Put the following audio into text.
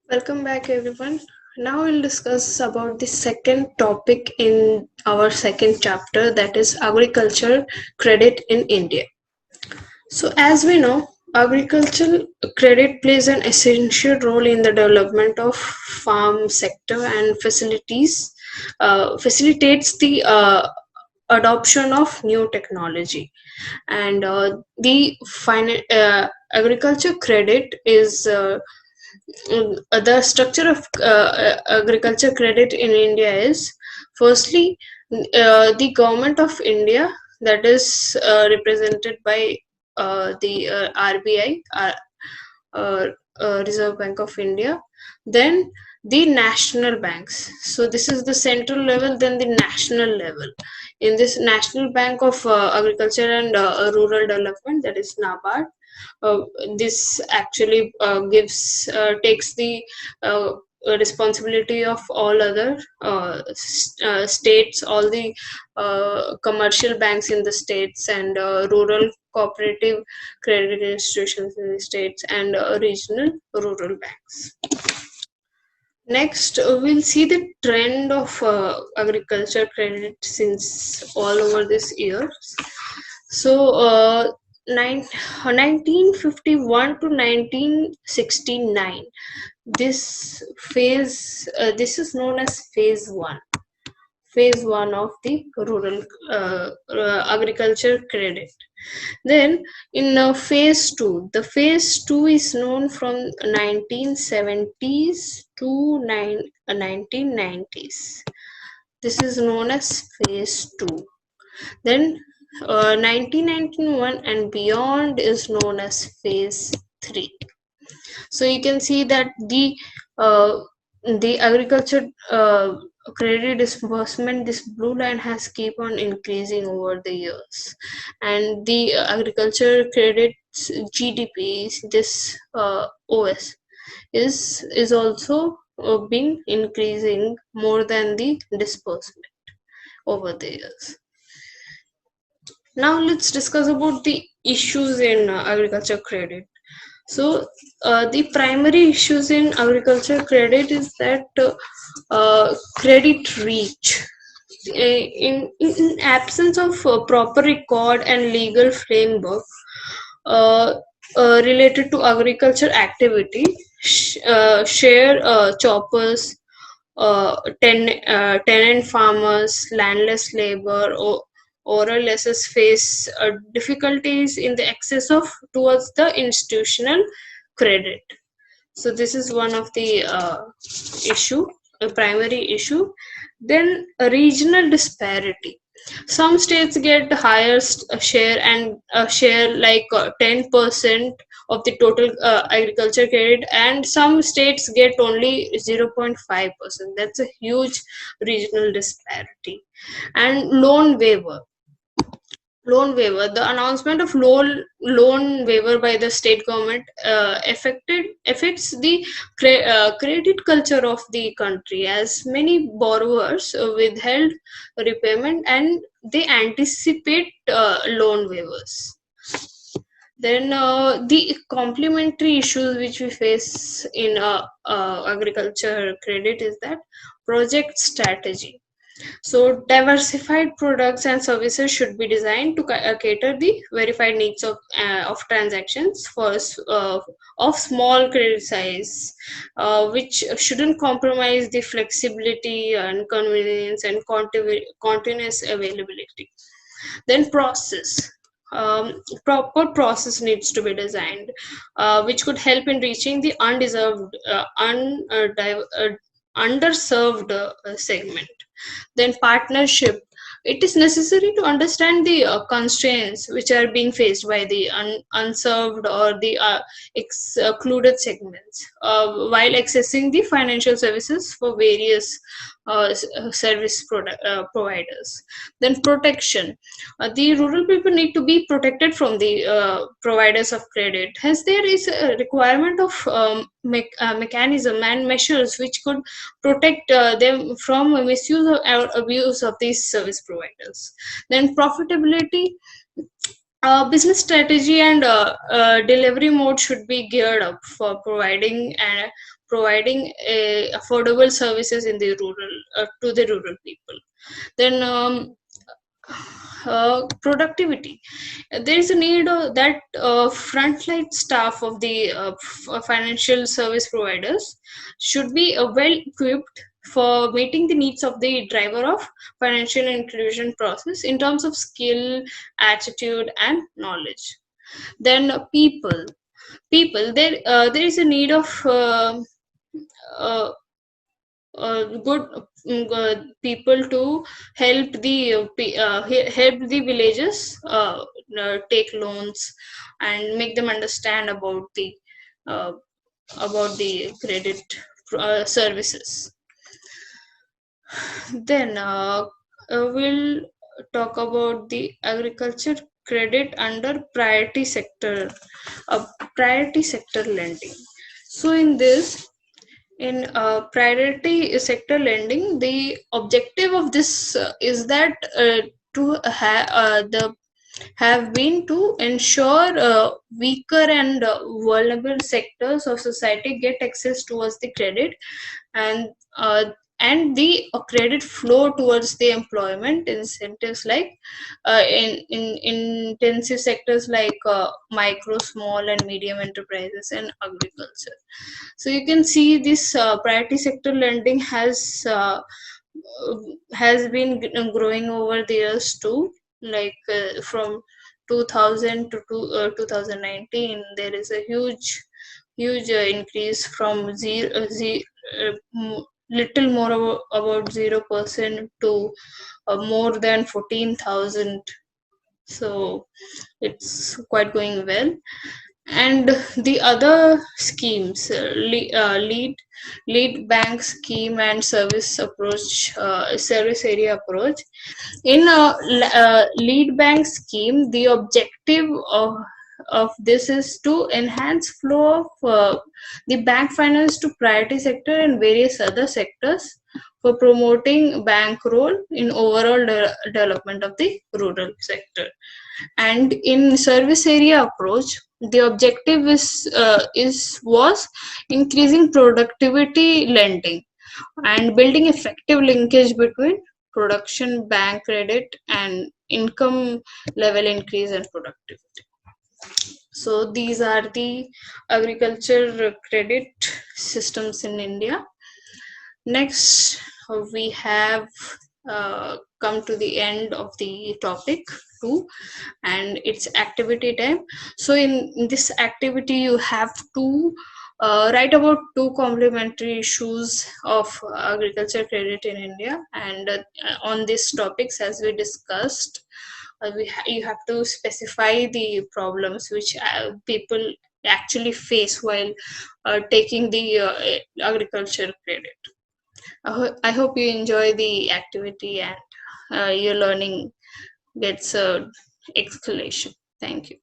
Welcome back, everyone. Now we'll discuss about the second topic in our second chapter, that is agriculture credit in India. So, as we know, agricultural credit plays an essential role in the development of farm sector and facilitates the adoption of new technology. And agriculture credit is the structure of agriculture credit in India is firstly the government of India, that is represented by the RBI, uh, Reserve Bank of India, then the national banks. So this is the central level, then the national level. In this National Bank of Agriculture and Rural Development, that is NABARD, uh, this actually gives takes the uh, responsibility of all other states, all the commercial banks in the states, and rural cooperative credit institutions in the states, and regional rural banks. Next, we'll see the trend of agriculture credit since all over this year. So, 1951 to 1969, this is known as phase one of the rural agriculture credit. Then in phase two is known from 1970s to 1990s. This is known as phase two. Then 1991 and beyond is known as phase three. So you can see that uh, the agriculture credit disbursement, this blue line, has keep on increasing over the years, and the agriculture credits GDP, this OS, is also been increasing more than the disbursement over the years. Now let's discuss about the issues in agriculture credit. So the primary issues in agriculture credit is that credit reach. In absence of proper record and legal framework uh, related to agriculture activity, share choppers, tenant farmers, landless labor, or oral assets face difficulties in the access of towards the institutional credit. So this is one of the issue, a primary issue. Then a regional disparity. Some states get higher share, and share like 10% of the total agriculture credit, and some states get only 0.5%. That's a huge regional disparity. And loan waiver, the announcement of loan waiver by the state government affects the credit culture of the country, as many borrowers withheld repayment and they anticipate loan waivers. Then the complementary issues which we face in agriculture credit is that project strategy. So diversified products and services should be designed to cater the verified needs of transactions of small credit size, which shouldn't compromise the flexibility and convenience and continuous availability. Then process. Proper process needs to be designed, which could help in reaching the underserved segment. Then partnership. It is necessary to understand the constraints which are being faced by the unserved or the excluded segments while accessing the financial services for various providers. Then protection. The rural people need to be protected from the providers of credit, hence there is a requirement of mechanism and measures which could protect them from misuse or abuse of these service providers. Then profitability. Business strategy and delivery mode should be geared up for providing affordable services in the rural to the rural people. Then productivity. There is a need that frontline staff of the financial service providers should be well equipped for meeting the needs of the driver of financial inclusion process in terms of skill, attitude, and knowledge. Then there is a need of uh, good people to help the villages take loans and make them understand uh, about the credit services. Then we'll talk about the agriculture credit under priority sector lending. So in priority sector lending, the objective of this is that the have been to ensure weaker and vulnerable sectors of society get access towards the credit, and the credit flow towards the employment incentives, like in intensive sectors like micro, small, and medium enterprises and agriculture. So you can see this priority sector lending has been growing over the years too. Like from 2000 to 2019, there is a huge increase from little more about 0% to more than 14,000. So it's quite going well. And the other schemes, lead bank scheme and service area approach. In a lead bank scheme, the objective of this is to enhance flow of the bank finance to priority sector and various other sectors for promoting bank role in overall development of the rural sector. And in service area approach, the objective was increasing productivity lending and building effective linkage between production, bank credit, and income level increase and productivity. So these are the agriculture credit systems in India. Next, we have come to the end of the topic 2, and it's activity time. So in this activity, you have to write about 2 complementary issues of agriculture credit in India, and on these topics, as we discussed, you have to specify the problems which people actually face while taking the agriculture credit. I hope you enjoy the activity and your learning gets a escalation. Thank you.